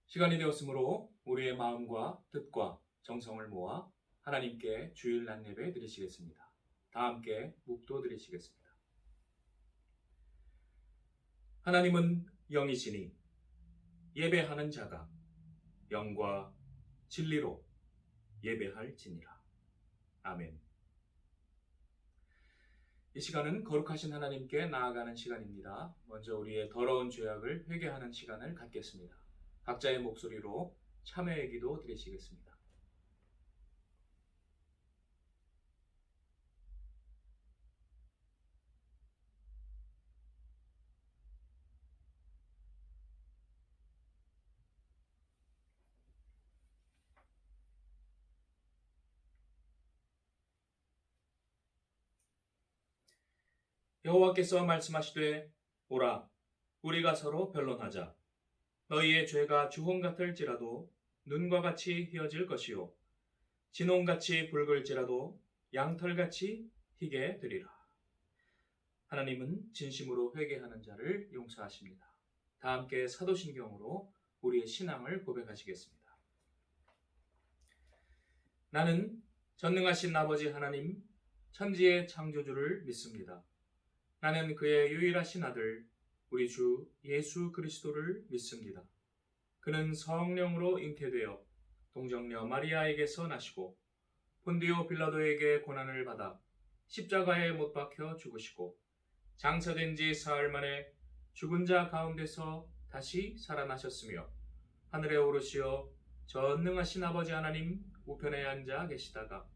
시간이 되었으므로 우리의 마음과 뜻과 정성을 모아 하나님께 주일 낮 예배 드리시겠습니다. 다 함께 묵도 드리시겠습니다. 하나님은 영이시니 예배하는 자가 영과 진리로 예배할지니라. 아멘. 이 시간은 거룩하신 하나님께 나아가는 시간입니다. 먼저 우리의 더러운 죄악을 회개하는 시간을 갖겠습니다. 각자의 목소리로 참회의 기도 드리시겠습니다. 여호와께서 말씀하시되 오라 우리가 서로 변론하자. 너희의 죄가 주홍 같을지라도 눈과 같이 희어질 것이요 진홍같이 붉을지라도 양털같이 희게 되리라. 하나님은 진심으로 회개하는 자를 용서하십니다. 다 함께 사도신경으로 우리의 신앙을 고백하시겠습니다. 나는 전능하신 아버지 하나님 천지의 창조주를 믿습니다. 나는 그의 유일하신 아들 우리 주 예수 그리스도를 믿습니다. 그는 성령으로 잉태되어 동정녀 마리아에게서 나시고 본디오 빌라도에게 고난을 받아 십자가에 못 박혀 죽으시고 장사된 지 사흘 만에 죽은 자 가운데서 다시 살아나셨으며 하늘에 오르시어 전능하신 아버지 하나님 우편에 앉아 계시다가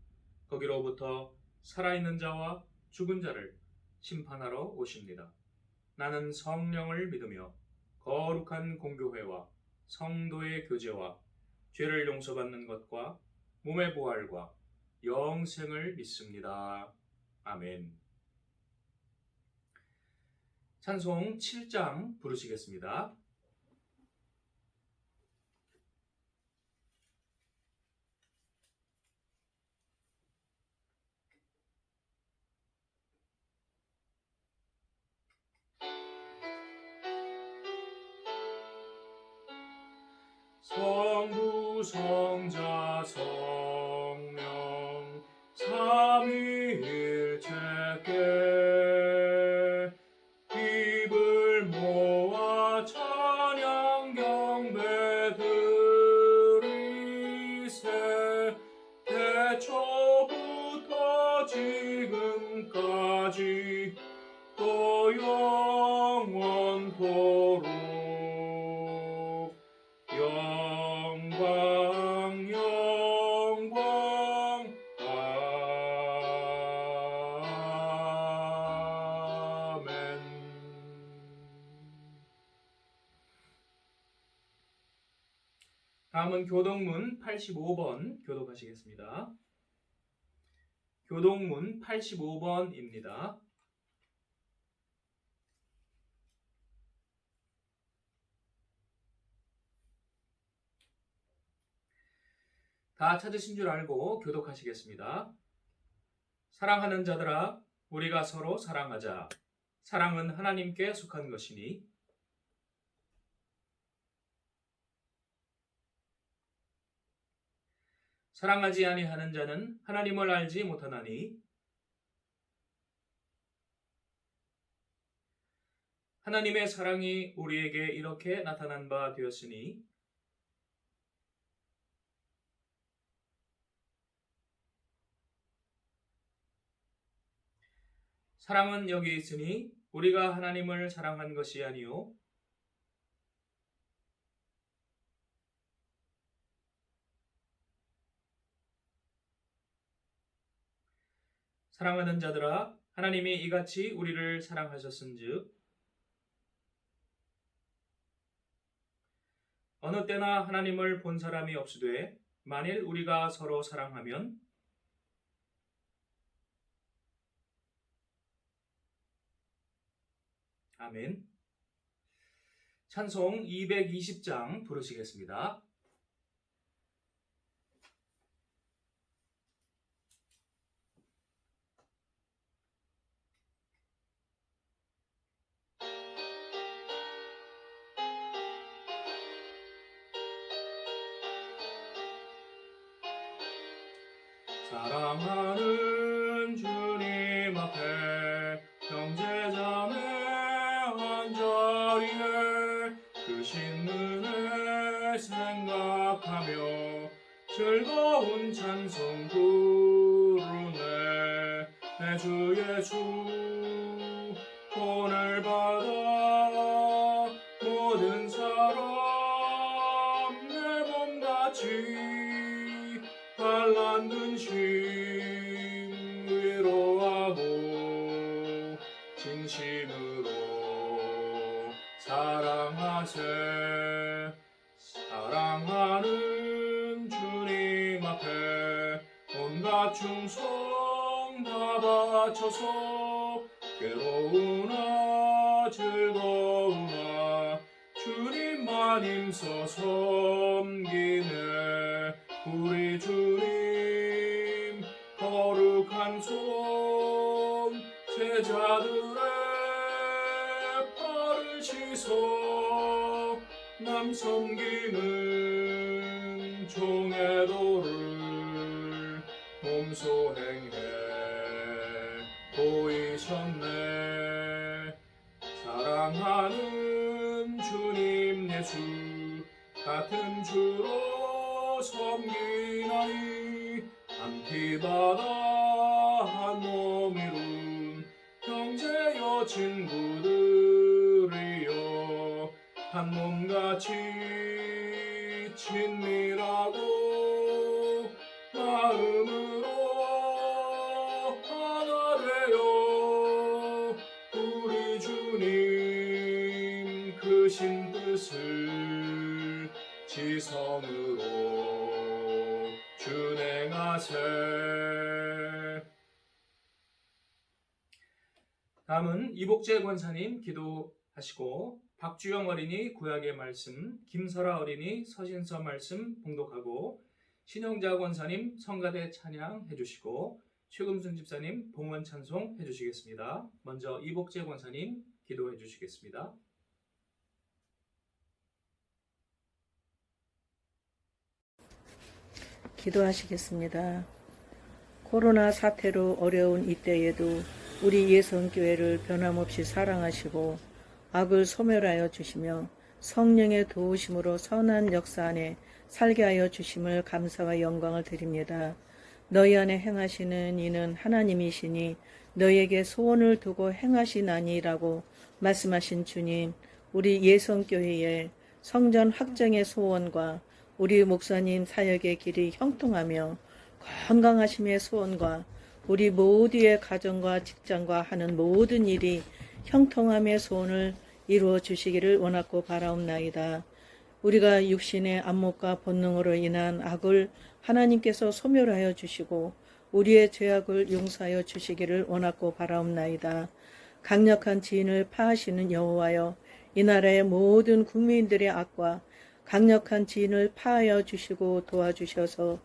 거기로부터 살아있는 자와 죽은 자를 심판하러 오십니다. 나는 성령을 믿으며 거룩한 공교회와 성도의 교제와 죄를 용서받는 것과 몸의 부활과 영생을 믿습니다. 아멘. 찬송 7장 부르시겠습니다. 성부 성자 성령 삼위일체께 입을 모아 찬양 경배 드리세. 태초부터 지금까지 또 영원토록 영광 영광 아멘. 다음은 교동문 85번 교독하시겠습니다. 교동문 85번입니다. 다 찾으신 줄 알고 교독하시겠습니다. 사랑하는 자들아, 우리가 서로 사랑하자. 사랑은 하나님께 속한 것이니 사랑하지 아니하는 자는 하나님을 알지 못하나니 하나님의 사랑이 우리에게 이렇게 나타난 바 되었으니 사랑은 여기 있으니 우리가 하나님을 사랑한 것이 아니요 사랑하는 자들아, 하나님이 이같이 우리를 사랑하셨은즉 어느 때나 하나님을 본 사람이 없으되 만일 우리가 서로 사랑하면 아멘. 찬송 220장 부르시겠습니다. 사랑하는 주님 앞에 형제자매 한자리에 크신 은혜 생각하며 즐거운 찬송 부르네. 내 주 예수 오늘 받아 모든 사람 내 몸같이 환난 근심 위로하고 진심으로 사랑하세. 사랑하는 주님 앞에 온갖 충성 다 바쳐서 괴로우나 즐거우나 주님만 힘써 섬기네. 우리 주님 거룩한 손 제자들의 발을 씻어 남 섬기는 종의 도를 몸소 행해 보이셨네. 사랑하는 주님 예수 같은 주로 섬기나니 한 피바다 한 몸 이룬 형제여 친구들이여 한 몸같이 친밀하고 마음으로 하나 되어 우리 주님 크신 뜻을 지성으로 준행하세. 다음은 이복재 권사님 기도하시고 박주영 어린이 구약의 말씀, 김설아 어린이 서신서 말씀 봉독하고 신영자 권사님 성가대 찬양 해주시고 최금순 집사님 봉헌 찬송 해주시겠습니다. 먼저 이복재 권사님 기도해 주시겠습니다. 기도하시겠습니다. 코로나 사태로 어려운 이때에도 우리 예성교회를 변함없이 사랑하시고 악을 소멸하여 주시며 성령의 도우심으로 선한 역사 안에 살게 하여 주심을 감사와 영광을 드립니다. 너희 안에 행하시는 이는 하나님이시니 너희에게 소원을 두고 행하시나니라고 말씀하신 주님, 우리 예성교회의 성전 확정의 소원과 우리 목사님 사역의 길이 형통하며 건강하심의 소원과 우리 모두의 가정과 직장과 하는 모든 일이 형통함의 소원을 이루어 주시기를 원하고 바라옵나이다. 우리가 육신의 안목과 본능으로 인한 악을 하나님께서 소멸하여 주시고 우리의 죄악을 용서하여 주시기를 원하고 바라옵나이다. 강력한 지인을 파하시는 여호와여, 이 나라의 모든 국민들의 악과 강력한 지인을 파하여 주시고 도와주셔서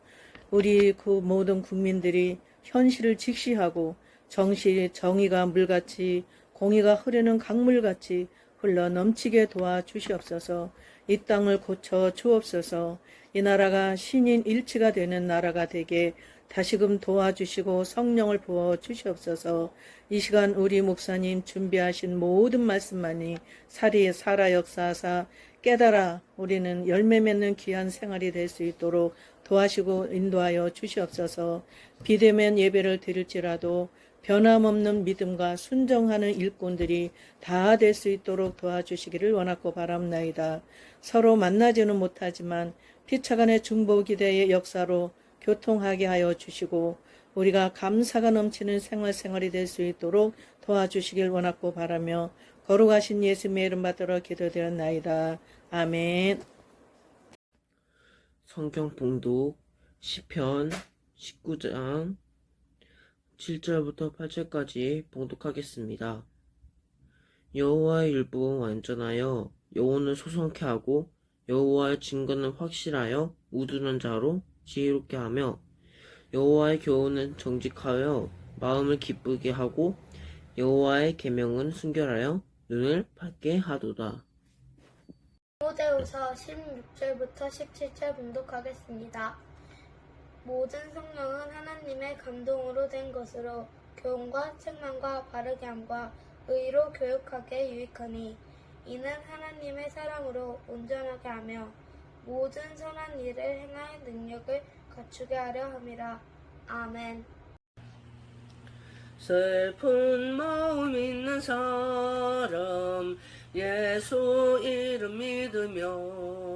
우리 그 모든 국민들이 현실을 직시하고 정의가 물같이 공의가 흐르는 강물같이 흘러 넘치게 도와주시옵소서. 이 땅을 고쳐 주옵소서. 이 나라가 신인 일치가 되는 나라가 되게 다시금 도와주시고 성령을 부어 주시옵소서. 이 시간 우리 목사님 준비하신 모든 말씀만이 살아 역사하사 깨달아 우리는 열매 맺는 귀한 생활이 될 수 있도록 도와시고 인도하여 주시옵소서. 비대면 예배를 드릴지라도 변함없는 믿음과 순종하는 일꾼들이 다 될 수 있도록 도와주시기를 원하고 바랍나이다. 서로 만나지는 못하지만 피차간의 중보기대의 역사로 교통하게 하여 주시고 우리가 감사가 넘치는 생활이 될 수 있도록 도와주시길 원하고 바라며 거룩하신 예수님의 이름 받들어 기도드렸나이다. 아멘. 성경 봉독 시편 19장 7절부터 8절까지 봉독하겠습니다. 여호와의 율법은 완전하여 영혼을 소성케 하고 여호와의 증거는 확실하여 우둔한 자로 지혜롭게 하며 여호와의 교훈은 정직하여 마음을 기쁘게 하고 여호와의 계명은 순결하여 눈을 밝게 하도다. 디모데후서 16절부터 17절 봉독하겠습니다. 모든 성령은 하나님의 감동으로 된 것으로 교훈과 책망과 바르게 함과 의로 교육하게 유익하니 이는 하나님의 사랑으로 온전하게 하며 모든 선한 일을 행할 능력을 갖추게 하려 함이라. 아멘. 슬픈 마음 있는 사람 예수 이름 믿으면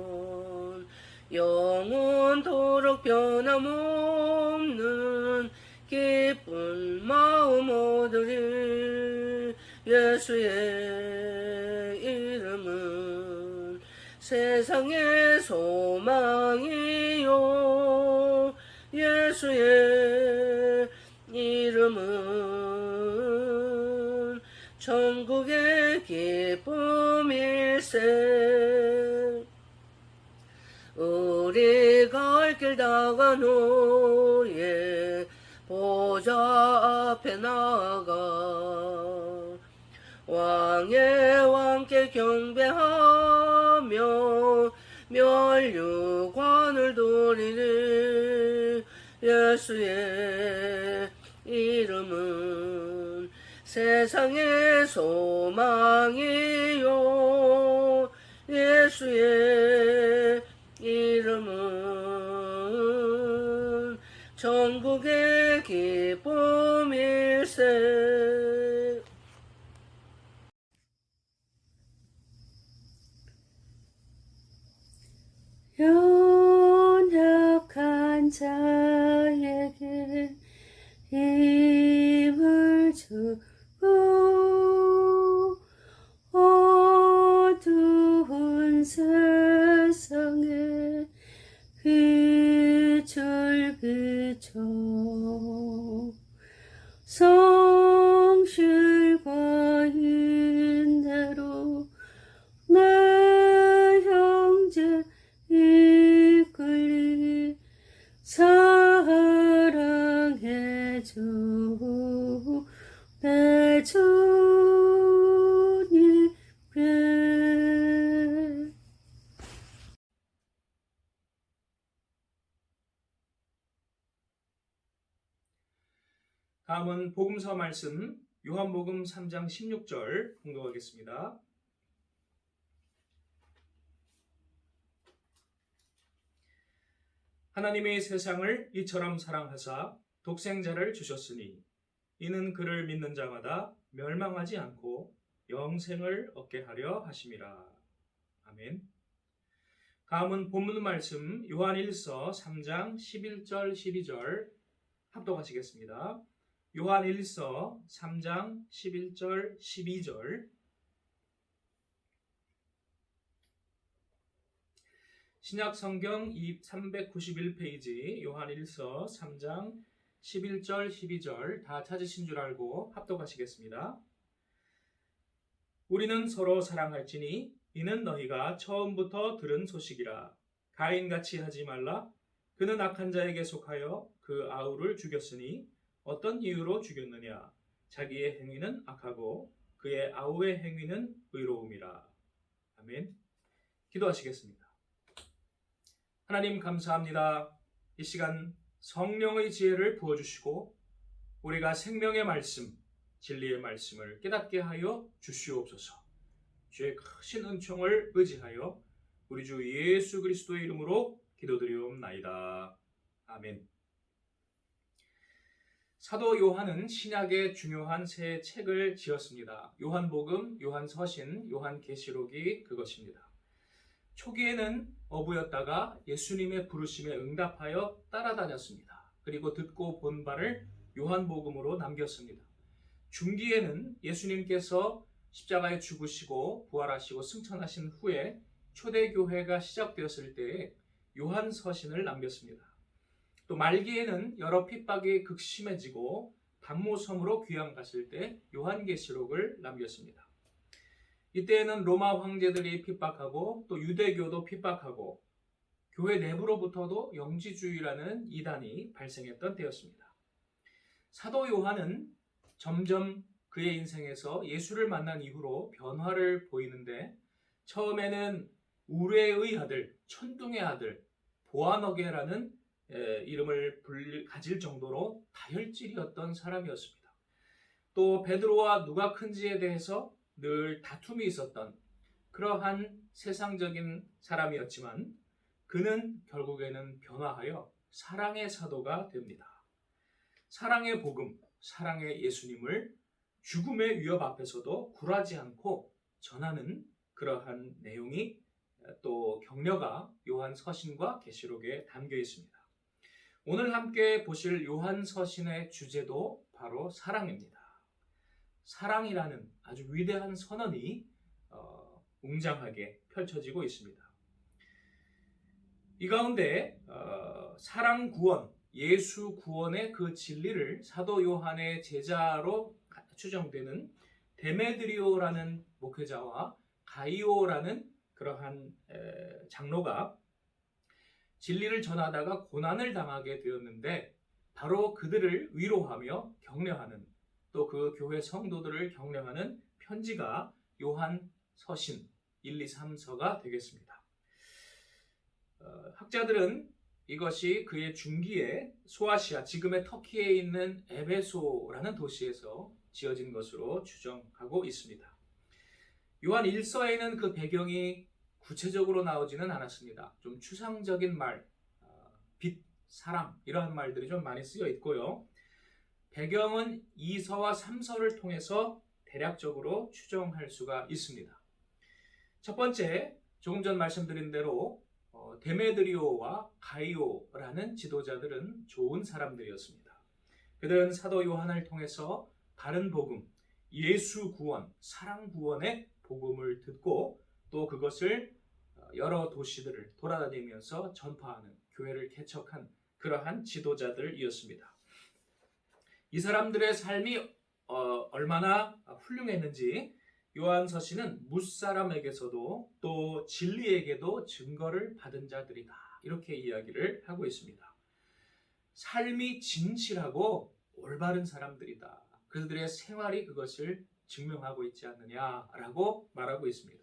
영원토록 변함없는 기쁜 마음 얻으리. 예수의 이름은 세상의 소망이요 예수의 이름은 천국의 기쁨일세. 우리 갈 길 다간 후에 보좌 앞에 나아가 왕의 왕께 경배하며 멸류관을 돌리리. 예수의 이름은 세상의 소망이요 예수의 이름은 천국의 기쁨일세. 연약한 자에게 힘을 주고 어두운 세상에 빛을 비춰 성실과 인내로 내 형제 이끌리 사랑해 주 내 주님께. 다음은 복음서 말씀 요한복음 3장 16절 봉독하겠습니다. 하나님이 세상을 이처럼 사랑하사 독생자를 주셨으니 이는 그를 믿는 자마다 멸망하지 않고 영생을 얻게 하려 하심이라. 아멘. 다음은 본문 말씀 요한일서 3장 11절 12절 합독하시겠습니다. 요한일서 3장 11절 12절 신약성경 391페이지 요한일서 3장 11절 12절 다 찾으신 줄 알고 합독하시겠습니다. 우리는 서로 사랑할지니 이는 너희가 처음부터 들은 소식이라. 가인같이 하지 말라. 그는 악한 자에게 속하여 그 아우를 죽였으니 어떤 이유로 죽였느냐? 자기의 행위는 악하고 그의 아우의 행위는 의로움이라. 아멘. 기도하시겠습니다. 하나님 감사합니다. 이 시간 성령의 지혜를 부어주시고 우리가 생명의 말씀, 진리의 말씀을 깨닫게 하여 주시옵소서. 주의 크신 은총을 의지하여 우리 주 예수 그리스도의 이름으로 기도드리옵나이다. 아멘. 사도 요한은 신약의 중요한 세 책을 지었습니다. 요한복음, 요한서신, 요한계시록이 그것입니다. 초기에는 어부였다가 예수님의 부르심에 응답하여 따라다녔습니다. 그리고 듣고 본 바를 요한복음으로 남겼습니다. 중기에는 예수님께서 십자가에 죽으시고 부활하시고 승천하신 후에 초대교회가 시작되었을 때에 요한서신을 남겼습니다. 또 말기에는 여러 핍박이 극심해지고 박모섬으로 귀양 갔을 때 요한계시록을 남겼습니다. 이때에는 로마 황제들이 핍박하고 또 유대교도 핍박하고 교회 내부로부터도 영지주의라는 이단이 발생했던 때였습니다. 사도 요한은 점점 그의 인생에서 예수를 만난 이후로 변화를 보이는데 처음에는 우레의 아들, 천둥의 아들, 보아너게라는 이름을 가질 정도로 다혈질이었던 사람이었습니다. 또 베드로와 누가 큰지에 대해서 늘 다툼이 있었던 그러한 세상적인 사람이었지만 그는 결국에는 변화하여 사랑의 사도가 됩니다. 사랑의 복음, 사랑의 예수님을 죽음의 위협 앞에서도 굴하지 않고 전하는 그러한 내용이 또 격려가 요한 서신과 계시록에 담겨 있습니다. 오늘 함께 보실 요한 서신의 주제도 바로 사랑입니다. 사랑이라는 아주 위대한 선언이 웅장하게 펼쳐지고 있습니다. 이 가운데 사랑 구원, 예수 구원의 그 진리를 사도 요한의 제자로 추정되는 데메드리오라는 목회자와 가이오라는 그러한 장로가 진리를 전하다가 고난을 당하게 되었는데 바로 그들을 위로하며 격려하는 또 그 교회 성도들을 격려하는 편지가 요한 서신 1, 2, 3서가 되겠습니다. 학자들은 이것이 그의 중기에 소아시아, 지금의 터키에 있는 에베소라는 도시에서 지어진 것으로 추정하고 있습니다. 요한 1서에는 그 배경이 구체적으로 나오지는 않았습니다. 좀 추상적인 말, 빛, 사랑 이러한 말들이 좀 많이 쓰여 있고요. 배경은 2서와 3서를 통해서 대략적으로 추정할 수가 있습니다. 첫 번째, 조금 전 말씀드린 대로 데메드리오와 가이오라는 지도자들은 좋은 사람들이었습니다. 그들은 사도 요한을 통해서 바른 복음, 예수 구원, 사랑 구원의 복음을 듣고 또 그것을 여러 도시들을 돌아다니면서 전파하는 교회를 개척한 그러한 지도자들이었습니다. 이 사람들의 삶이 얼마나 훌륭했는지 요한 서신은 뭇사람에게서도 또 진리에게도 증거를 받은 자들이다. 이렇게 이야기를 하고 있습니다. 삶이 진실하고 올바른 사람들이다. 그들의 생활이 그것을 증명하고 있지 않느냐라고 말하고 있습니다.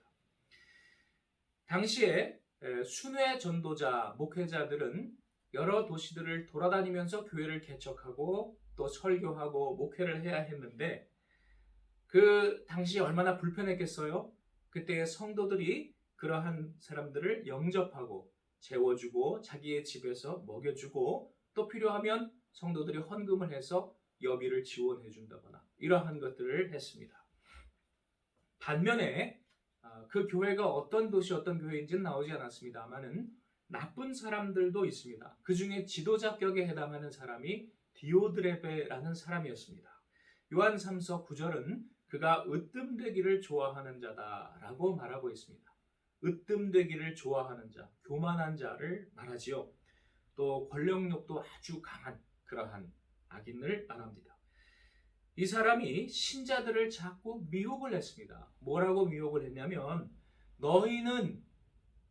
당시에 순회 전도자, 목회자들은 여러 도시들을 돌아다니면서 교회를 개척하고 또 설교하고 목회를 해야 했는데 그 당시 얼마나 불편했겠어요? 그때의 성도들이 그러한 사람들을 영접하고 재워주고 자기의 집에서 먹여주고 또 필요하면 성도들이 헌금을 해서 여비를 지원해 준다거나 이러한 것들을 했습니다. 반면에 그 교회가 어떤 도시 어떤 교회인지는 나오지 않았습니다만은 나쁜 사람들도 있습니다. 그 중에 지도자격에 해당하는 사람이 디오드레베라는 사람이었습니다. 요한 3서 9절은 그가 으뜸되기를 좋아하는 자다라고 말하고 있습니다. 으뜸되기를 좋아하는 자, 교만한 자를 말하지요. 또 권력욕도 아주 강한 그러한 악인을 말합니다. 이 사람이 신자들을 자꾸 미혹을 했습니다. 뭐라고 미혹을 했냐면 너희는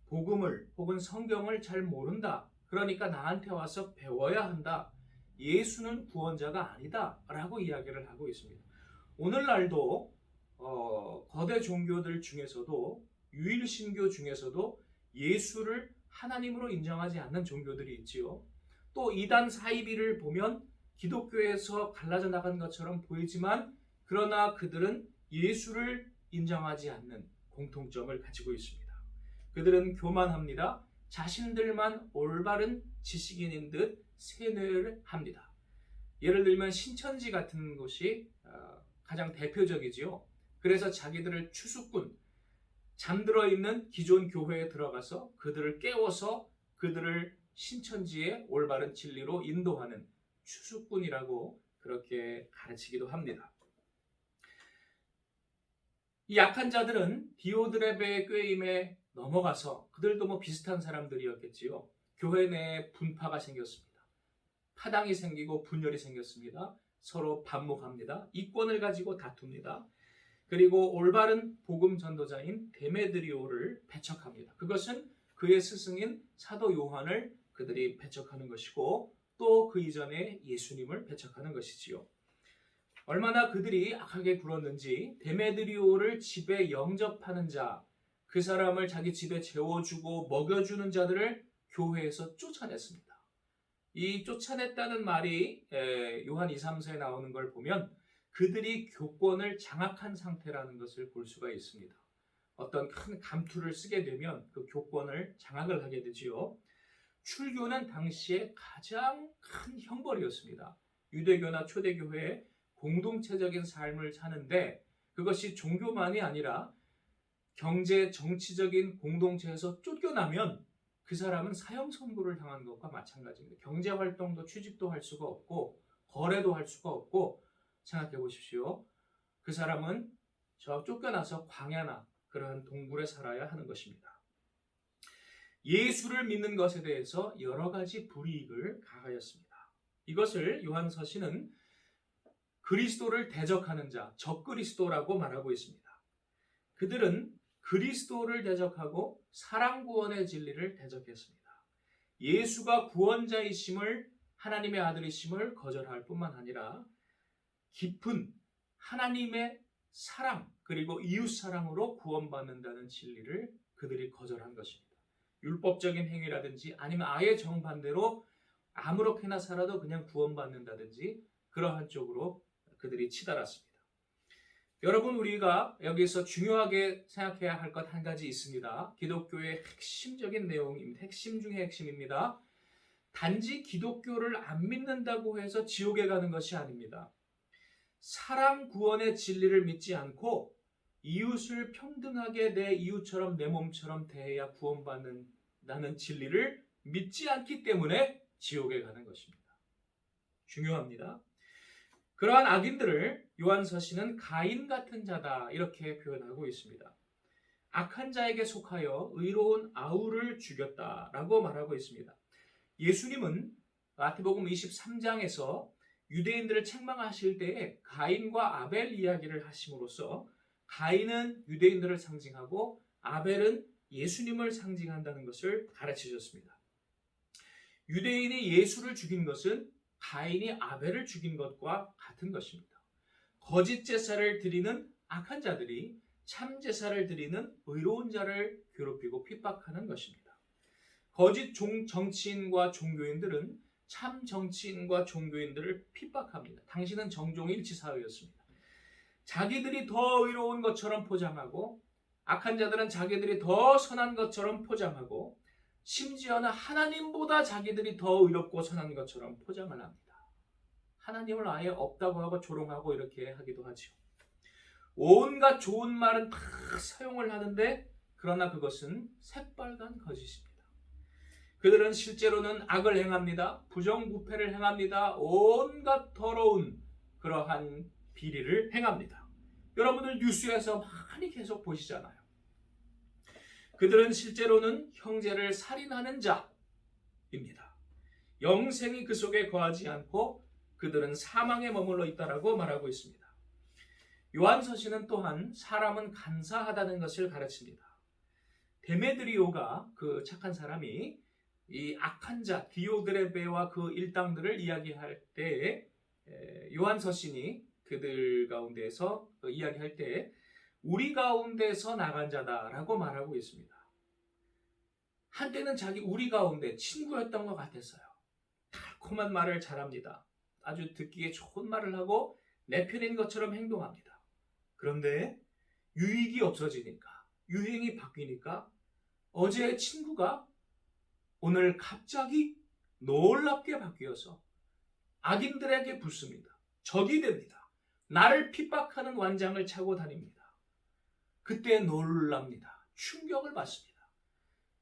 복음을 혹은 성경을 잘 모른다. 그러니까 나한테 와서 배워야 한다. 예수는 구원자가 아니다. 라고 이야기를 하고 있습니다. 오늘날도 거대 종교들 중에서도 유일신교 중에서도 예수를 하나님으로 인정하지 않는 종교들이 있지요. 또 이단 사이비를 보면 기독교에서 갈라져 나간 것처럼 보이지만 그러나 그들은 예수를 인정하지 않는 공통점을 가지고 있습니다. 그들은 교만합니다. 자신들만 올바른 지식인인 듯 세뇌를 합니다. 예를 들면 신천지 같은 곳이 가장 대표적이지요. 그래서 자기들을 추수꾼, 잠들어 있는 기존 교회에 들어가서 그들을 깨워서 그들을 신천지의 올바른 진리로 인도하는 추수꾼이라고 그렇게 가르치기도 합니다. 이 약한 자들은 디오드레베의 꾀임에 넘어가서 그들도 비슷한 사람들이었겠지요. 교회 내에 분파가 생겼습니다. 파당이 생기고 분열이 생겼습니다. 서로 반목합니다. 이권을 가지고 다툽니다. 그리고 올바른 복음 전도자인 데메드리오를 배척합니다. 그것은 그의 스승인 사도 요한을 그들이 배척하는 것이고 또 그 이전에 예수님을 배척하는 것이지요. 얼마나 그들이 악하게 굴었는지 데메드리오를 집에 영접하는 자, 그 사람을 자기 집에 재워주고 먹여주는 자들을 교회에서 쫓아냈습니다. 이 쫓아냈다는 말이 요한 2, 3서에 나오는 걸 보면 그들이 교권을 장악한 상태라는 것을 볼 수가 있습니다. 어떤 큰 감투를 쓰게 되면 그 교권을 장악을 하게 되지요. 출교는 당시에 가장 큰 형벌이었습니다. 유대교나 초대교회의 공동체적인 삶을 사는데 그것이 종교만이 아니라 경제, 정치적인 공동체에서 쫓겨나면 그 사람은 사형 선고를 당한 것과 마찬가지입니다. 경제 활동도 취직도 할 수가 없고 거래도 할 수가 없고 생각해 보십시오. 그 사람은 저 쫓겨나서 광야나 그러한 동굴에 살아야 하는 것입니다. 예수를 믿는 것에 대해서 여러 가지 불이익을 가하였습니다. 이것을 요한 서신은 그리스도를 대적하는 자, 적그리스도라고 말하고 있습니다. 그들은 그리스도를 대적하고 사랑 구원의 진리를 대적했습니다. 예수가 구원자이심을, 하나님의 아들이심을 거절할 뿐만 아니라 깊은 하나님의 사랑 그리고 이웃 사랑으로 구원받는다는 진리를 그들이 거절한 것입니다. 율법적인 행위라든지 아니면 아예 정반대로 아무렇게나 살아도 그냥 구원받는다든지 그러한 쪽으로 그들이 치달았습니다. 여러분, 우리가 여기서 중요하게 생각해야 할 것 한 가지 있습니다. 기독교의 핵심적인 내용입니다. 핵심 중에 핵심입니다. 단지 기독교를 안 믿는다고 해서 지옥에 가는 것이 아닙니다. 사랑 구원의 진리를 믿지 않고 이웃을 평등하게 내 이웃처럼 내 몸처럼 대해야 구원받는다는 진리를 믿지 않기 때문에 지옥에 가는 것입니다. 중요합니다. 그러한 악인들을 요한 서신은 가인 같은 자다 이렇게 표현하고 있습니다. 악한 자에게 속하여 의로운 아우를 죽였다라고 말하고 있습니다. 예수님은 마태복음 23장에서 유대인들을 책망하실 때에 가인과 아벨 이야기를 하심으로써 가인은 유대인들을 상징하고 아벨은 예수님을 상징한다는 것을 가르치셨습니다. 유대인이 예수를 죽인 것은 가인이 아벨을 죽인 것과 같은 것입니다. 거짓 제사를 드리는 악한 자들이 참 제사를 드리는 의로운 자를 괴롭히고 핍박하는 것입니다. 거짓 정치인과 종교인들은 참 정치인과 종교인들을 핍박합니다. 당신은 정종일치 사회였습니다. 자기들이 더 의로운 것처럼 포장하고 악한 자들은 자기들이 더 선한 것처럼 포장하고 심지어는 하나님보다 자기들이 더 의롭고 선한 것처럼 포장을 합니다. 하나님을 아예 없다고 하고 조롱하고 이렇게 하기도 하죠. 온갖 좋은 말은 다 사용을 하는데 그러나 그것은 새빨간 거짓입니다. 그들은 실제로는 악을 행합니다. 부정부패를 행합니다. 온갖 더러운 그러한 비리를 행합니다. 여러분들 뉴스에서 많이 계속 보시잖아요. 그들은 실제로는 형제를 살인하는 자입니다. 영생이 그 속에 거하지 않고 그들은 사망에 머물러 있다라고 말하고 있습니다. 요한서신은 또한 사람은 간사하다는 것을 가르칩니다. 데메드리오가 그 착한 사람이 이 악한 자 디오드레베와 그 일당들을 이야기할 때 요한서신이 그들 가운데에서 이야기할 때 우리 가운데서 나간 자다라고 말하고 있습니다. 한때는 자기 우리 가운데 친구였던 것 같았어요. 달콤한 말을 잘합니다. 아주 듣기에 좋은 말을 하고 내 편인 것처럼 행동합니다. 그런데 유익이 없어지니까 유행이 바뀌니까 어제의 친구가 오늘 갑자기 놀랍게 바뀌어서 악인들에게 붙습니다. 적이 됩니다. 나를 핍박하는 완장을 차고 다닙니다. 그때 놀랍니다. 충격을 받습니다.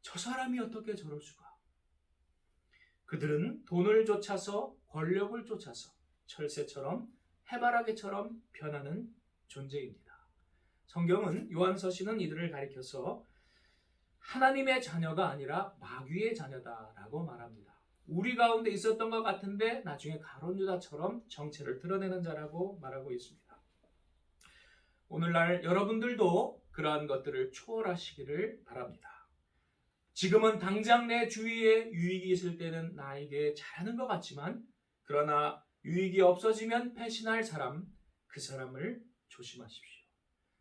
저 사람이 어떻게 저럴 수가? 그들은 돈을 쫓아서 권력을 쫓아서 철새처럼 해바라기처럼 변하는 존재입니다. 성경은 요한서신은 이들을 가리켜서 하나님의 자녀가 아니라 마귀의 자녀다라고 말합니다. 우리 가운데 있었던 것 같은데 나중에 가룟 유다처럼 정체를 드러내는 자라고 말하고 있습니다. 오늘날 여러분들도 그러한 것들을 초월하시기를 바랍니다. 지금은 당장 내 주위에 유익이 있을 때는 나에게 잘하는 것 같지만 그러나 유익이 없어지면 배신할 사람, 그 사람을 조심하십시오.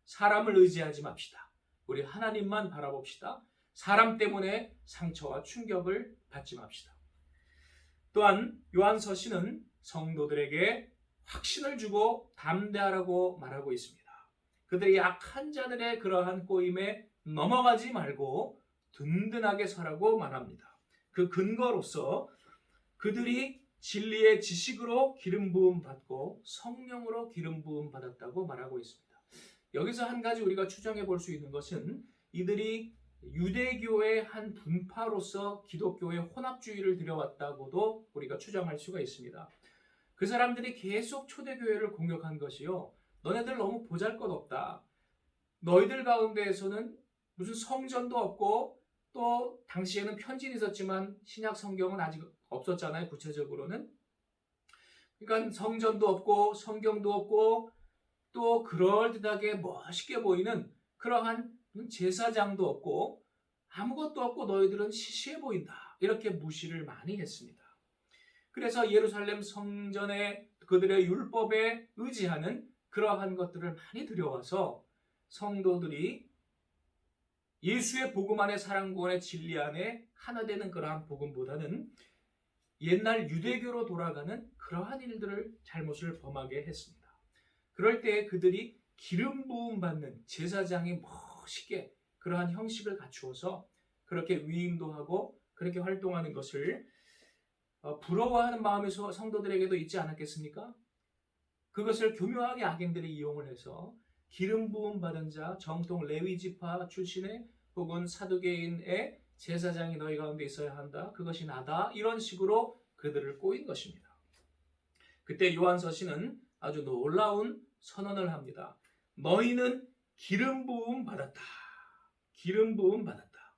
사람을 의지하지 맙시다. 우리 하나님만 바라봅시다. 사람 때문에 상처와 충격을 받지 맙시다. 또한 요한서신은 성도들에게 확신을 주고 담대하라고 말하고 있습니다. 그들이 약한 자들의 그러한 꼬임에 넘어가지 말고 든든하게 서라고 말합니다. 그 근거로서 그들이 진리의 지식으로 기름 부음 받고 성령으로 기름 부음 받았다고 말하고 있습니다. 여기서 한 가지 우리가 추정해 볼 수 있는 것은 이들이 유대교의 한 분파로서 기독교의 혼합주의를 들여왔다고도 우리가 추정할 수가 있습니다. 그 사람들이 계속 초대교회를 공격한 것이요, 너네들 너무 보잘것없다. 너희들 가운데에서는 무슨 성전도 없고 또 당시에는 편지는 있었지만 신약 성경은 아직 없었잖아요. 구체적으로는. 그러니까 성전도 없고 성경도 없고 또 그럴듯하게 멋있게 보이는 그러한 제사장도 없고 아무것도 없고 너희들은 시시해 보인다. 이렇게 무시를 많이 했습니다. 그래서 예루살렘 성전에 그들의 율법에 의지하는 그러한 것들을 많이 들여와서 성도들이 예수의 복음 안에 사랑 구원의 진리 안에 하나 되는 그러한 복음보다는 옛날 유대교로 돌아가는 그러한 일들을 잘못을 범하게 했습니다. 그럴 때 그들이 기름 부음 받는 제사장이 멋있게 그러한 형식을 갖추어서 그렇게 위임도 하고 그렇게 활동하는 것을 부러워하는 마음이 성도들에게도 있지 않았겠습니까? 그것을 교묘하게 악인들이 이용을 해서 기름 부음 받은 자, 정통 레위 지파 출신의 혹은 사두개인의 제사장이 너희 가운데 있어야 한다. 그것이 나다. 이런 식으로 그들을 꼬인 것입니다. 그때 요한서신은 아주 놀라운 선언을 합니다. 너희는 기름 부음 받았다. 기름 부음 받았다.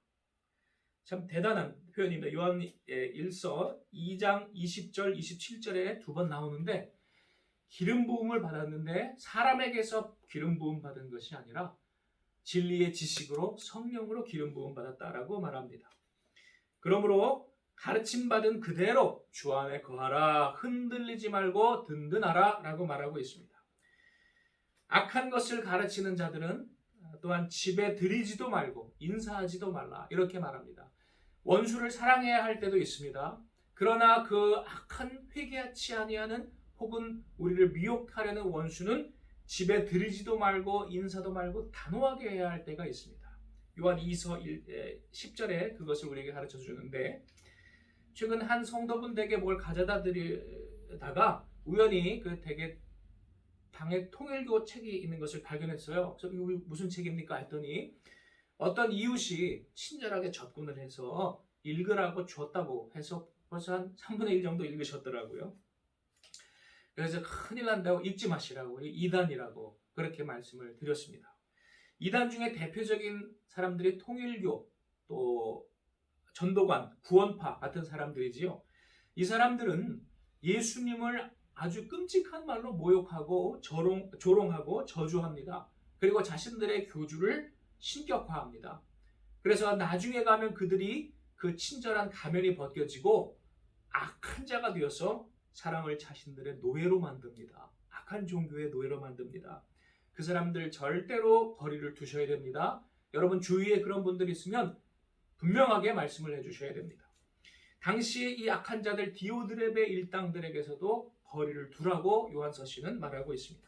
참 대단한 표현입니다. 요한 1서 2장 20절, 27절에 두 번 나오는데 기름 부음을 받았는데 사람에게서 기름 부음 받은 것이 아니라 진리의 지식으로 성령으로 기름 부음 받았다라고 말합니다. 그러므로 가르침 받은 그대로 주 안에 거하라, 흔들리지 말고 든든하라 라고 말하고 있습니다. 악한 것을 가르치는 자들은 또한 집에 들이지도 말고 인사하지도 말라 이렇게 말합니다. 원수를 사랑해야 할 때도 있습니다. 그러나 그 악한 회개하지 아니하는 혹은 우리를 미혹하려는 원수는 집에 들이지도 말고 인사도 말고 단호하게 해야 할 때가 있습니다. 요한 2서 10절에 그것을 우리에게 가르쳐 주는데 최근 한 성도분 댁에 뭘 가져다 드리다가 우연히 그 댁에 방에 통일교 책이 있는 것을 발견했어요. 그래서 이거 무슨 책입니까? 했더니 어떤 이웃이 친절하게 접근을 해서 읽으라고 줬다고 해서 벌써 한 3분의 1 정도 읽으셨더라고요. 그래서 큰일 난다고 읽지 마시라고, 이단이라고 그렇게 말씀을 드렸습니다. 이단 중에 대표적인 사람들이 통일교, 또 전도관, 구원파 같은 사람들이지요. 이 사람들은 예수님을 아주 끔찍한 말로 모욕하고 조롱하고 저주합니다. 그리고 자신들의 교주를 신격화합니다. 그래서 나중에 가면 그들이 그 친절한 가면이 벗겨지고 악한 자가 되어서 사람을 자신들의 노예로 만듭니다. 악한 종교의 노예로 만듭니다. 그 사람들 절대로 거리를 두셔야 됩니다. 여러분 주위에 그런 분들이 있으면 분명하게 말씀을 해주셔야 됩니다. 당시에 이 악한 자들 디오드렙의 일당들에게서도 거리를 두라고 요한서신은 말하고 있습니다.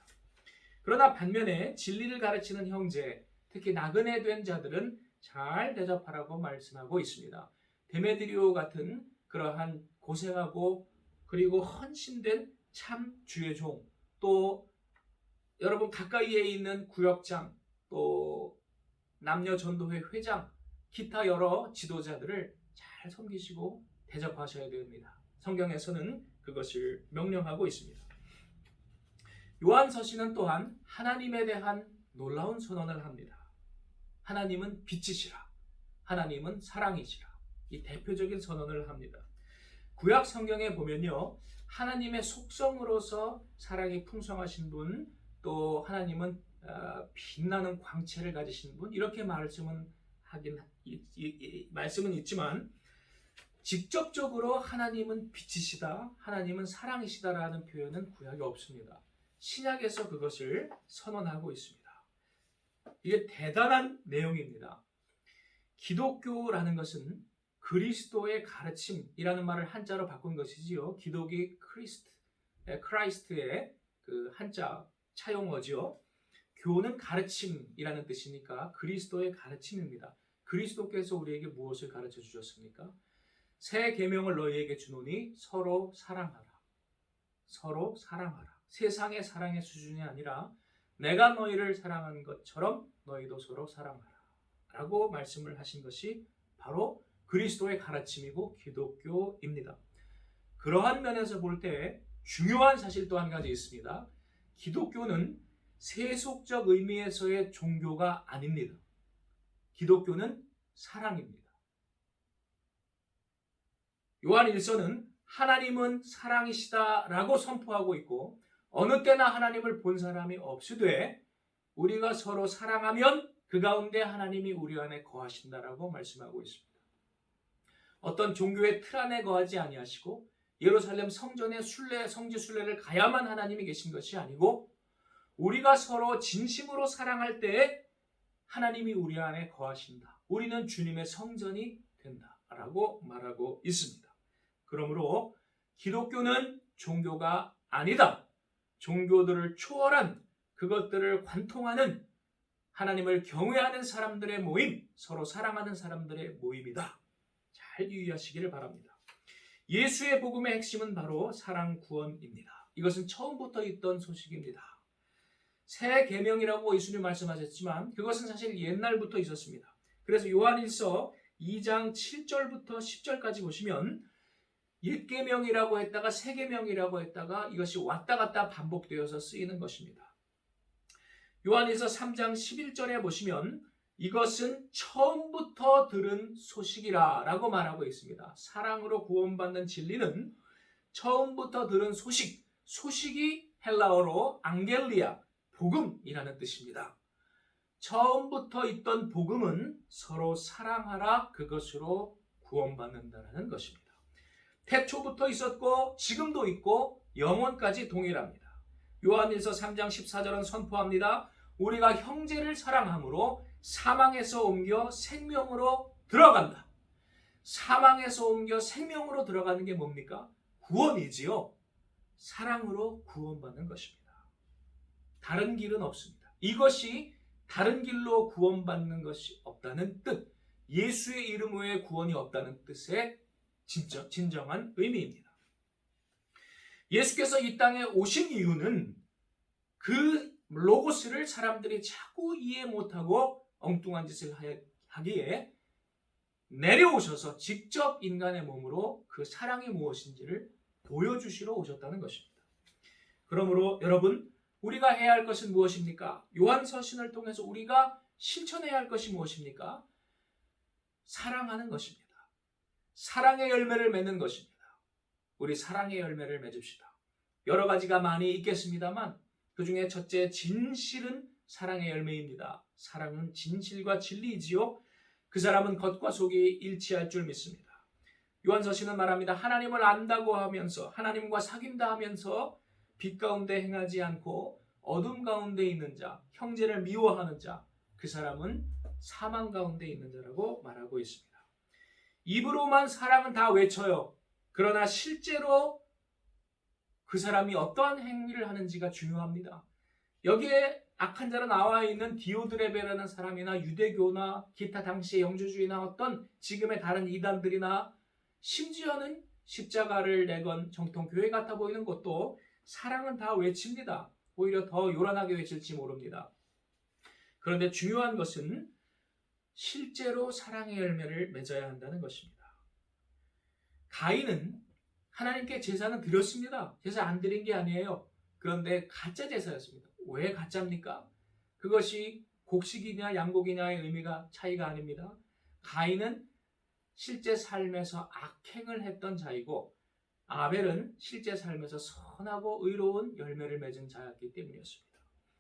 그러나 반면에 진리를 가르치는 형제, 특히 나그네 된 자들은 잘 대접하라고 말씀하고 있습니다. 데메드리오 같은 그러한 고생하고 그리고 헌신된 참 주의 종, 또 여러분 가까이에 있는 구역장, 또 남녀전도회 회장, 기타 여러 지도자들을 잘 섬기시고 대접하셔야 됩니다. 성경에서는 그것을 명령하고 있습니다. 요한서신은 또한 하나님에 대한 놀라운 선언을 합니다. 하나님은 빛이시라. 하나님은 사랑이시라. 이 대표적인 선언을 합니다. 구약 성경에 보면요, 하나님의 속성으로서 사랑이 풍성하신 분, 또 하나님은 빛나는 광채를 가지신 분, 이렇게 말씀은 있지만 직접적으로 하나님은 빛이시다, 하나님은 사랑이시다라는 표현은 구약에 없습니다. 신약에서 그것을 선언하고 있습니다. 이게 대단한 내용입니다. 기독교라는 것은 그리스도의 가르침이라는 말을 한자로 바꾼 것이지요. 기독이 크라이스트의 그 한자 차용어지요. 교는 가르침이라는 뜻이니까 그리스도의 가르침입니다. 그리스도께서 우리에게 무엇을 가르쳐 주셨습니까? 새 계명을 너희에게 주노니 서로 사랑하라. 서로 사랑하라. 세상의 사랑의 수준이 아니라 내가 너희를 사랑한 것처럼 너희도 서로 사랑하라 라고 말씀을 하신 것이 바로 그리스도의 가르침이고 기독교입니다. 그러한 면에서 볼 때 중요한 사실 또 한 가지 있습니다. 기독교는 세속적 의미에서의 종교가 아닙니다. 기독교는 사랑입니다. 요한 1서는 하나님은 사랑이시다라고 선포하고 있고 어느 때나 하나님을 본 사람이 없으되 우리가 서로 사랑하면 그 가운데 하나님이 우리 안에 거하신다라고 말씀하고 있습니다. 어떤 종교의 틀 안에 거하지 아니하시고 예루살렘 성전의 성지 순례를 가야만 하나님이 계신 것이 아니고 우리가 서로 진심으로 사랑할 때에 하나님이 우리 안에 거하신다. 우리는 주님의 성전이 된다라고 말하고 있습니다. 그러므로 기독교는 종교가 아니다. 종교들을 초월한 그것들을 관통하는 하나님을 경외하는 사람들의 모임, 서로 사랑하는 사람들의 모임이다. 잘 유의하시기를 바랍니다. 예수의 복음의 핵심은 바로 사랑 구원입니다. 이것은 처음부터 있던 소식입니다. 새 계명이라고 예수님 말씀하셨지만 그것은 사실 옛날부터 있었습니다. 그래서 요한 1서 2장 7절부터 10절까지 보시면 옛 계명이라고 했다가 새 계명이라고 했다가 이것이 왔다 갔다 반복되어서 쓰이는 것입니다. 요한일서 3장 11절에 보시면 이것은 처음부터 들은 소식이라 라고 말하고 있습니다. 사랑으로 구원받는 진리는 처음부터 들은 소식이 헬라어로 앙겔리아, 복음이라는 뜻입니다. 처음부터 있던 복음은 서로 사랑하라 그것으로 구원받는다는 것입니다. 태초부터 있었고 지금도 있고 영원까지 동일합니다. 요한일서 3장 14절은 선포합니다. 우리가 형제를 사랑함으로 사망에서 옮겨 생명으로 들어간다. 사망에서 옮겨 생명으로 들어가는 게 뭡니까? 구원이지요. 사랑으로 구원받는 것입니다. 다른 길은 없습니다. 이것이 다른 길로 구원받는 것이 없다는 뜻, 예수의 이름 외에 구원이 없다는 뜻의 진정한 의미입니다. 예수께서 이 땅에 오신 이유는 그 로고스를 사람들이 자꾸 이해 못하고 엉뚱한 짓을 하기에 내려오셔서 직접 인간의 몸으로 그 사랑이 무엇인지를 보여주시러 오셨다는 것입니다. 그러므로 여러분, 우리가 해야 할 것은 무엇입니까? 요한서신을 통해서 우리가 실천해야 할 것이 무엇입니까? 사랑하는 것입니다. 사랑의 열매를 맺는 것입니다. 우리 사랑의 열매를 맺읍시다. 여러 가지가 많이 있겠습니다만 그 중에 첫째, 진실은 사랑의 열매입니다. 사랑은 진실과 진리이지요. 그 사람은 겉과 속이 일치할 줄 믿습니다. 요한서신은 말합니다. 하나님을 안다고 하면서 하나님과 사귄다 하면서 빛 가운데 행하지 않고 어둠 가운데 있는 자, 형제를 미워하는 자, 그 사람은 사망 가운데 있는 자라고 말하고 있습니다. 입으로만 사랑은 다 외쳐요. 그러나 실제로 그 사람이 어떠한 행위를 하는지가 중요합니다. 여기에 악한 자로 나와 있는 디오드레베라는 사람이나 유대교나 기타 당시의 영주주의나 어떤 지금의 다른 이단들이나 심지어는 십자가를 내건 정통 교회 같아 보이는 것도 사랑은 다 외칩니다. 오히려 더 요란하게 외칠지 모릅니다. 그런데 중요한 것은 실제로 사랑의 열매를 맺어야 한다는 것입니다. 가인은 하나님께 제사는 드렸습니다. 제사 안 드린 게 아니에요. 그런데 가짜 제사였습니다. 왜 가짜입니까? 그것이 곡식이냐 양곡이냐의 의미가 차이가 아닙니다. 가인은 실제 삶에서 악행을 했던 자이고 아벨은 실제 삶에서 선하고 의로운 열매를 맺은 자였기 때문이었습니다.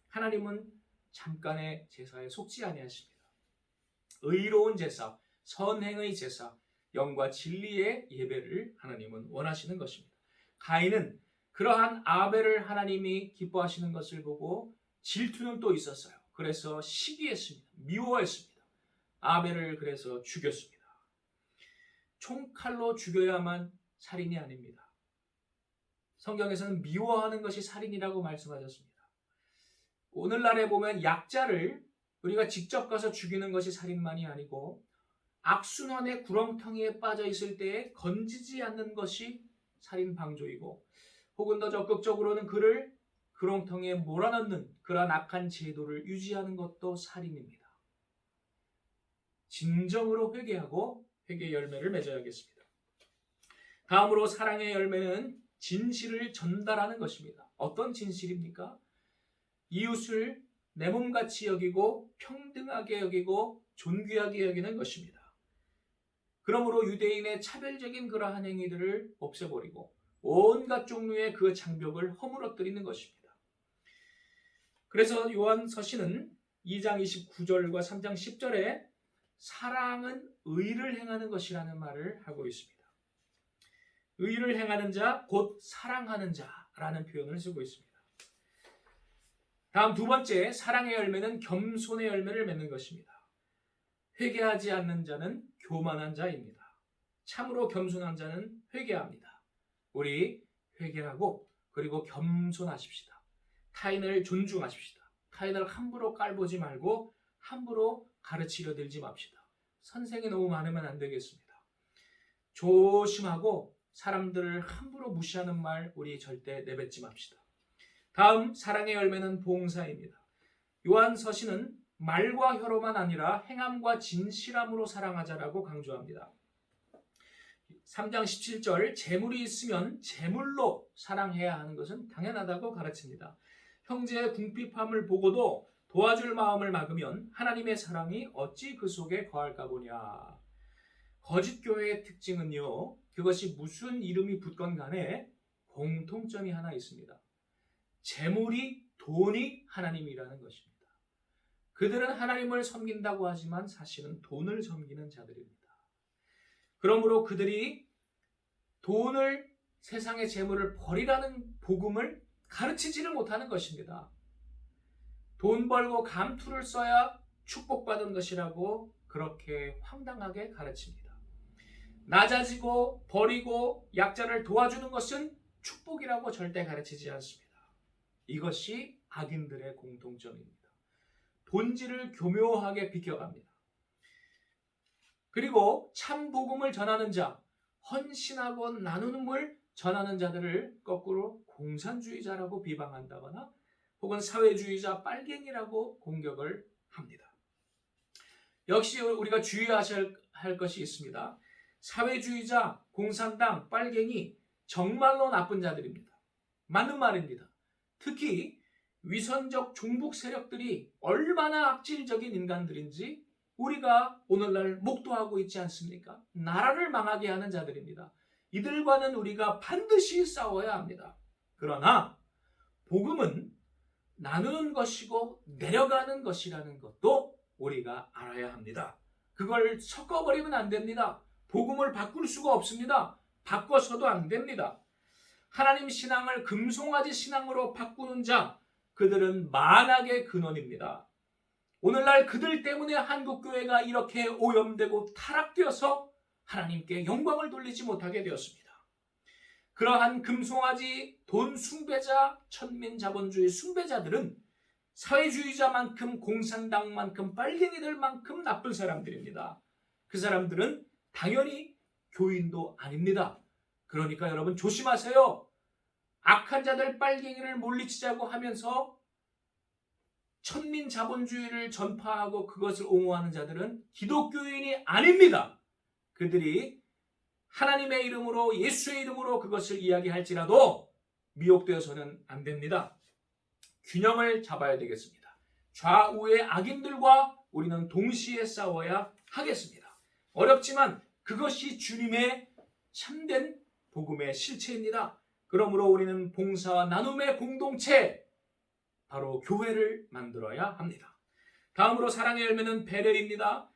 하나님은 잠깐의 제사에 속지 아니하십니다. 의로운 제사, 선행의 제사, 영과 진리의 예배를 하나님은 원하시는 것입니다. 가인은 그러한 아벨을 하나님이 기뻐하시는 것을 보고 질투는 또 있었어요. 그래서 시기했습니다. 미워했습니다. 아벨을 그래서 죽였습니다. 총칼로 죽여야만 살인이 아닙니다. 성경에서는 미워하는 것이 살인이라고 말씀하셨습니다. 오늘날에 보면 약자를 우리가 직접 가서 죽이는 것이 살인만이 아니고 악순환의 구렁텅이에 빠져 있을 때에 건지지 않는 것이 살인 방조이고, 혹은 더 적극적으로는 그를 구렁텅이에 몰아넣는 그러한 악한 제도를 유지하는 것도 살인입니다. 진정으로 회개하고 회개의 열매를 맺어야겠습니다. 다음으로 사랑의 열매는 진실을 전달하는 것입니다. 어떤 진실입니까? 이웃을 내 몸같이 여기고 평등하게 여기고 존귀하게 여기는 것입니다. 그러므로 유대인의 차별적인 그러한 행위들을 없애버리고 온갖 종류의 그 장벽을 허물어뜨리는 것입니다. 그래서 요한 서신은 2장 29절과 3장 10절에 사랑은 의를 행하는 것이라는 말을 하고 있습니다. 의를 행하는 자, 곧 사랑하는 자라는 표현을 쓰고 있습니다. 다음 두 번째, 사랑의 열매는 겸손의 열매를 맺는 것입니다. 회개하지 않는 자는 교만한 자입니다. 참으로 겸손한 자는 회개합니다. 우리 회개하고 그리고 겸손하십시다. 타인을 존중하십시다. 타인을 함부로 깔보지 말고 함부로 가르치려 들지 맙시다. 선생이 너무 많으면 안 되겠습니다. 조심하고 사람들을 함부로 무시하는 말 우리 절대 내뱉지 맙시다. 다음 사랑의 열매는 봉사입니다. 요한 서신은 말과 혀로만 아니라 행함과 진실함으로 사랑하자라고 강조합니다. 3장 17절 재물이 있으면 재물로 사랑해야 하는 것은 당연하다고 가르칩니다. 형제의 궁핍함을 보고도 도와줄 마음을 막으면 하나님의 사랑이 어찌 그 속에 거할까 보냐. 거짓 교회의 특징은요, 그것이 무슨 이름이 붙건 간에 공통점이 하나 있습니다. 재물이, 돈이 하나님이라는 것입니다. 그들은 하나님을 섬긴다고 하지만 사실은 돈을 섬기는 자들입니다. 그러므로 그들이 돈을, 세상의 재물을 버리라는 복음을 가르치지를 못하는 것입니다. 돈 벌고 감투를 써야 축복받은 것이라고 그렇게 황당하게 가르칩니다. 낮아지고 버리고 약자를 도와주는 것은 축복이라고 절대 가르치지 않습니다. 이것이 악인들의 공통점입니다. 본질을 교묘하게 비껴갑니다. 그리고 참 복음을 전하는 자, 헌신하고 나눔을 전하는 자들을 거꾸로 공산주의자라고 비방한다거나 혹은 사회주의자 빨갱이라고 공격을 합니다. 역시 우리가 주의하셔야 할 것이 있습니다. 사회주의자, 공산당, 빨갱이 정말로 나쁜 자들입니다. 맞는 말입니다. 특히 위선적 종북 세력들이 얼마나 악질적인 인간들인지 우리가 오늘날 목도하고 있지 않습니까? 나라를 망하게 하는 자들입니다. 이들과는 우리가 반드시 싸워야 합니다. 그러나 복음은 나누는 것이고 내려가는 것이라는 것도 우리가 알아야 합니다. 그걸 섞어버리면 안 됩니다. 복음을 바꿀 수가 없습니다. 바꿔서도 안 됩니다. 하나님 신앙을 금송아지 신앙으로 바꾸는 자, 그들은 만악의 근원입니다. 오늘날 그들 때문에 한국교회가 이렇게 오염되고 타락되어서 하나님께 영광을 돌리지 못하게 되었습니다. 그러한 금송아지, 돈 숭배자, 천민자본주의 숭배자들은 사회주의자만큼 공산당만큼 빨갱이들만큼 나쁜 사람들입니다. 그 사람들은 당연히 교인도 아닙니다. 그러니까 여러분 조심하세요. 악한 자들 빨갱이를 물리치자고 하면서 천민자본주의를 전파하고 그것을 옹호하는 자들은 기독교인이 아닙니다. 그들이 하나님의 이름으로 예수의 이름으로 그것을 이야기할지라도 미혹되어서는 안 됩니다. 균형을 잡아야 되겠습니다. 좌우의 악인들과 우리는 동시에 싸워야 하겠습니다. 어렵지만 그것이 주님의 참된 복음의 실체입니다. 그러므로 우리는 봉사와 나눔의 공동체, 바로 교회를 만들어야 합니다. 다음으로 사랑의 열매는 배려입니다.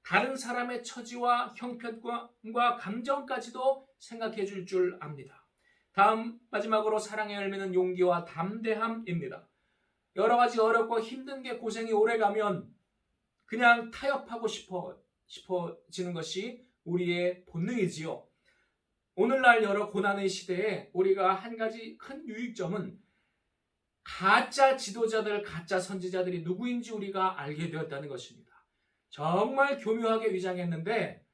다른 사람의 처지와 형편과 감정까지도 생각해 줄 압니다. 다음 마지막으로 사랑의 열매는 용기와 담대함입니다. 여러 가지 어렵고 힘든 게 고생이 오래 가면 그냥 타협하고 싶어지는 것이 우리의 본능이지요. 오늘날 여러 고난의 시대에 우리가 한 가지 큰 유익점은 가짜 지도자들, 가짜 선지자들이 누구인지 우리가 알게 되었다는 것입니다. 정말 교묘하게 위장했는데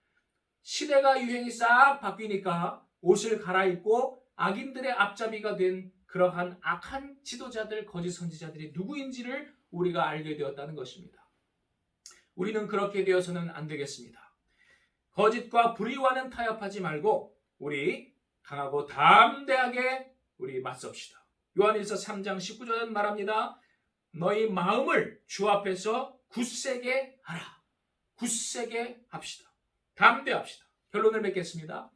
시대가 유행이 싹 바뀌니까 옷을 갈아입고 악인들의 앞잡이가 된 그러한 악한 지도자들, 거짓 선지자들이 누구인지를 우리가 알게 되었다는 것입니다. 우리는 그렇게 되어서는 안 되겠습니다. 거짓과 불의와는 타협하지 말고 우리 강하고 담대하게 우리 맞섭시다. 요한일서 3장 19절은 말합니다. 너희 마음을 주 앞에서 굳세게 하라. 굳세게 합시다. 담대합시다. 결론을 맺겠습니다.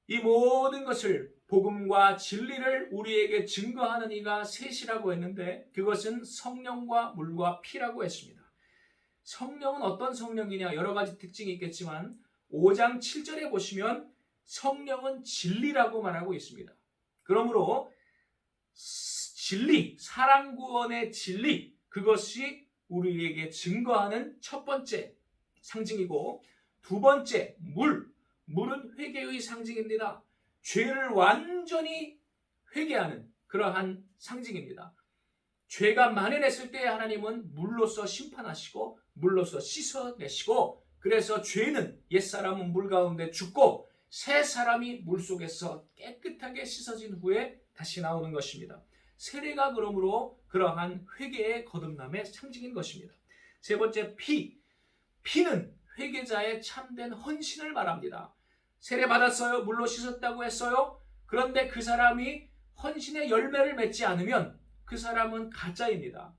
이 모든 것을 복음과 진리를 우리에게 증거하는 이가 셋이라고 했는데 그것은 성령과 물과 피라고 했습니다. 성령은 어떤 성령이냐 여러 가지 특징이 있겠지만 5장 7절에 보시면 성령은 진리라고 말하고 있습니다. 그러므로 진리, 사랑 구원의 진리, 그것이 우리에게 증거하는 첫 번째 상징이고 두 번째 물은 회개의 상징입니다. 죄를 완전히 회개하는 그러한 상징입니다. 죄가 만연했을 때 하나님은 물로서 심판하시고 물로서 씻어내시고 그래서 죄는 옛사람은 물 가운데 죽고 새 사람이 물속에서 깨끗하게 씻어진 후에 다시 나오는 것입니다. 세례가 그러므로 그러한 회개의 거듭남의 상징인 것입니다. 세 번째 피는 회개자의 참된 헌신을 말합니다. 세례 받았어요. 물로 씻었다고 했어요. 그런데 그 사람이 헌신의 열매를 맺지 않으면 그 사람은 가짜입니다.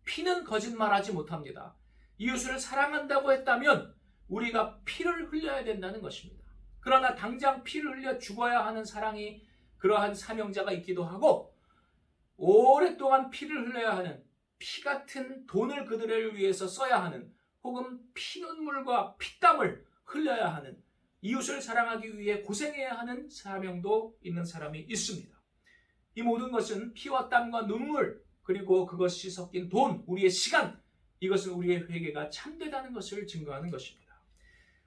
피는 거짓말하지 못합니다. 이웃을 사랑한다고 했다면 우리가 피를 흘려야 된다는 것입니다. 그러나 당장 피를 흘려 죽어야 하는 사랑이 그러한 사명자가 있기도 하고 오랫동안 피를 흘려야 하는 피 같은 돈을 그들을 위해서 써야 하는 혹은 피눈물과 피땀을 흘려야 하는 이웃을 사랑하기 위해 고생해야 하는 사명도 있는 사람이 있습니다. 이 모든 것은 피와 땀과 눈물 그리고 그것이 섞인 돈, 우리의 시간 이것은 우리의 회개가 참되다는 것을 증거하는 것입니다.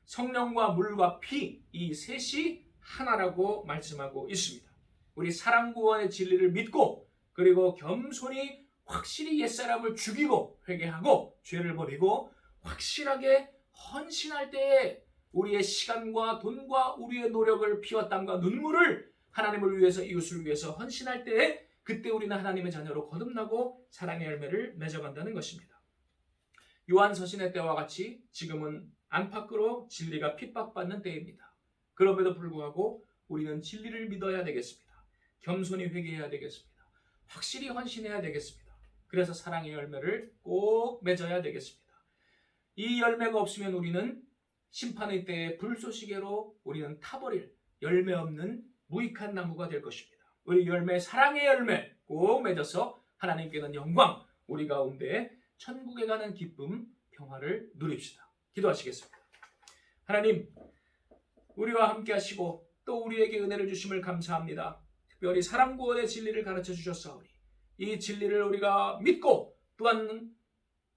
성령과 물과 피 이 셋이 하나라고 말씀하고 있습니다. 우리 사랑 구원의 진리를 믿고 그리고 겸손히 확실히 옛사람을 죽이고 회개하고 죄를 버리고 확실하게 헌신할 때에 우리의 시간과 돈과 우리의 노력을 피와 땀과 눈물을 하나님을 위해서 이웃을 위해서 헌신할 때에 그때 우리는 하나님의 자녀로 거듭나고 사랑의 열매를 맺어간다는 것입니다. 요한 서신의 때와 같이 지금은 안팎으로 진리가 핍박받는 때입니다. 그럼에도 불구하고 우리는 진리를 믿어야 되겠습니다. 겸손히 회개해야 되겠습니다. 확실히 헌신해야 되겠습니다. 그래서 사랑의 열매를 꼭 맺어야 되겠습니다. 이 열매가 없으면 우리는 심판의 때의 불쏘시개로 우리는 타버릴 열매 없는 무익한 나무가 될 것입니다. 우리 열매, 사랑의 열매 꼭 맺어서 하나님께는 영광, 우리 가운데 천국에 가는 기쁨, 평화를 누립시다. 기도하시겠습니다. 하나님, 우리와 함께 하시고 또 우리에게 은혜를 주심을 감사합니다. 특별히 사랑 구원의 진리를 가르쳐 주셨사오니 이 진리를 우리가 믿고 또한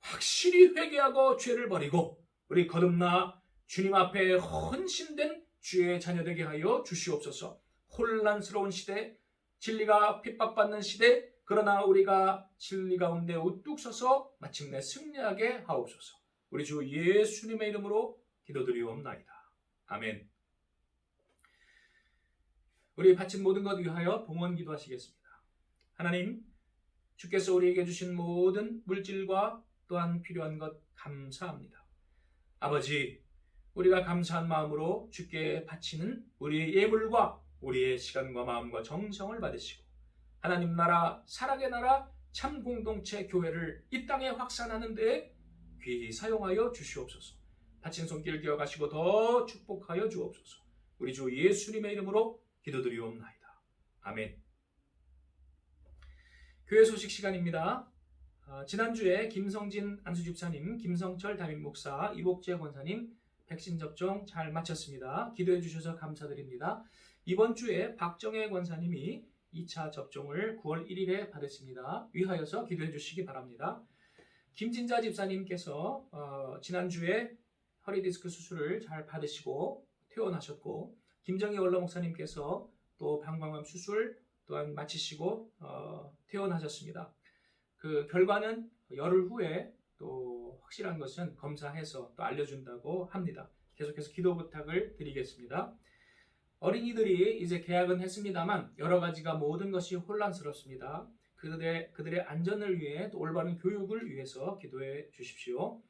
확실히 회개하고 죄를 버리고 우리 거듭나 주님 앞에 헌신된 주의 자녀 되게 하여 주시옵소서. 혼란스러운 시대, 진리가 핍박받는 시대, 그러나 우리가 진리 가운데 우뚝 서서 마침내 승리하게 하옵소서. 우리 주 예수님의 이름으로 기도드리옵나이다. 아멘. 우리 바친 모든 것 위하여 봉헌 기도하시겠습니다. 하나님, 주께서 우리에게 주신 모든 물질과 또한 필요한 것 감사합니다. 아버지, 우리가 감사한 마음으로 주께 바치는 우리의 예물과 우리의 시간과 마음과 정성을 받으시고 하나님 나라, 사랑의 나라, 참 공동체 교회를 이 땅에 확산하는 데에 귀히 사용하여 주시옵소서. 바친 손길 기억하시고 더 축복하여 주옵소서. 우리 주 예수님의 이름으로 기도드리옵나이다. 아멘. 교회 소식 시간입니다. 지난주에 김성진 안수집사님, 김성철 담임목사, 이복재 권사님 백신 접종 잘 마쳤습니다. 기도해 주셔서 감사드립니다. 이번 주에 박정혜 권사님이 2차 접종을 9월 1일에 받으십니다. 위하여서 기도해 주시기 바랍니다. 김진자 집사님께서 지난주에 허리 디스크 수술을 잘 받으시고 퇴원하셨고, 김정희 원로 목사님께서 또 방광암 수술 또한 마치시고 퇴원하셨습니다. 그 결과는 열흘 후에 또 확실한 것은 검사해서 또 알려준다고 합니다. 계속해서 기도 부탁을 드리겠습니다. 어린이들이 이제 개학은 했습니다만 여러 가지가 모든 것이 혼란스럽습니다. 그들의 안전을 위해 또 올바른 교육을 위해서 기도해 주십시오.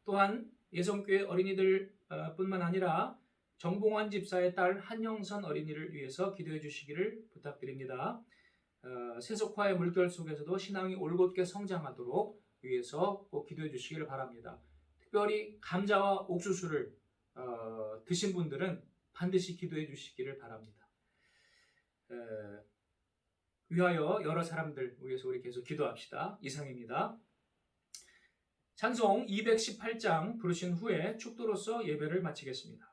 또한 예성교회 어린이들 뿐만 아니라 정봉환 집사의 딸 한영선 어린이를 위해서 기도해 주시기를 부탁드립니다. 세속화의 물결 속에서도 신앙이 올곧게 성장하도록 위해서 꼭 기도해 주시기를 바랍니다. 특별히 감자와 옥수수를 드신 분들은 반드시 기도해 주시기를 바랍니다. 위하여 여러 사람들 위해서 우리 계속 기도합시다. 이상입니다. 찬송 218장 부르신 후에 축도로서 예배를 마치겠습니다.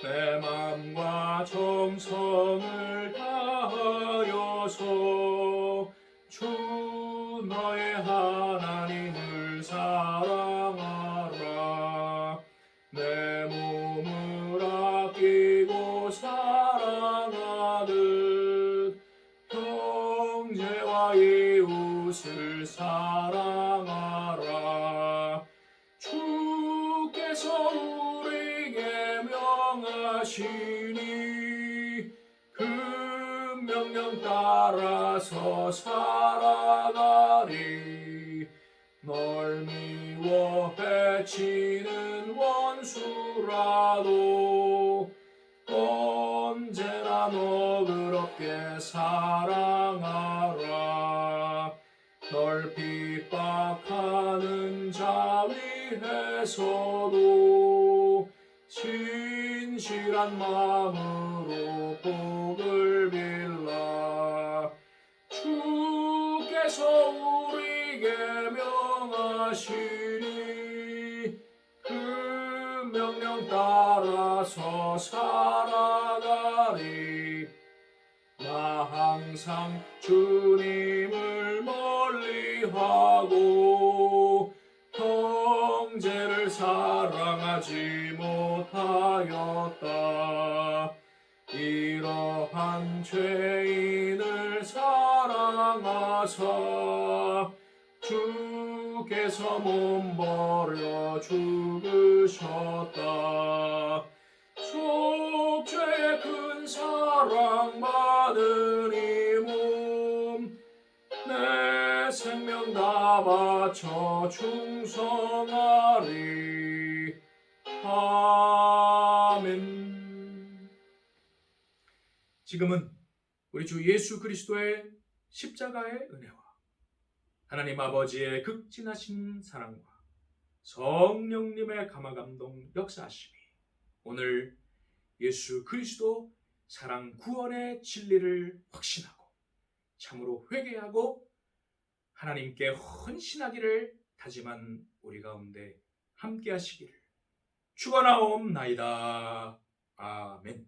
내 맘과 정성을 다하여서 주 너의 하나님을 사랑하라. 내 몸을 아끼고 사랑하듯 형제와 이웃을 사랑하라. 주께서 우리에게 명하시니 그 명령 따라서 살아가리. 널 미워 해치는 원수라도 언제나 너그럽게 사랑하라. 널 핍박하는 자 위에서도 진실한 마음으로 복을 빌라. 주께서 우리에게 명하시니 그 명령 따라서 살아가리. 나 항상 주님을 멀리하고 형제를 사랑하지 못하였다. 이러한 죄인을 사랑하사 주께서 몸버려 죽으셨다. 속죄의 큰 사랑 받은 이 몸 내 생명 다 바쳐 충성하리. 아멘. 지금은 우리 주 예수 그리스도의 십자가의 은혜와 하나님 아버지의 극진하신 사랑과 성령님의 감화감동 역사하심이 오늘 예수 그리스도 사랑 구원의 진리를 확신하고 참으로 회개하고 하나님께 헌신하기를 다짐한 우리 가운데 함께 하시기를 축원하옵나이다. 아멘.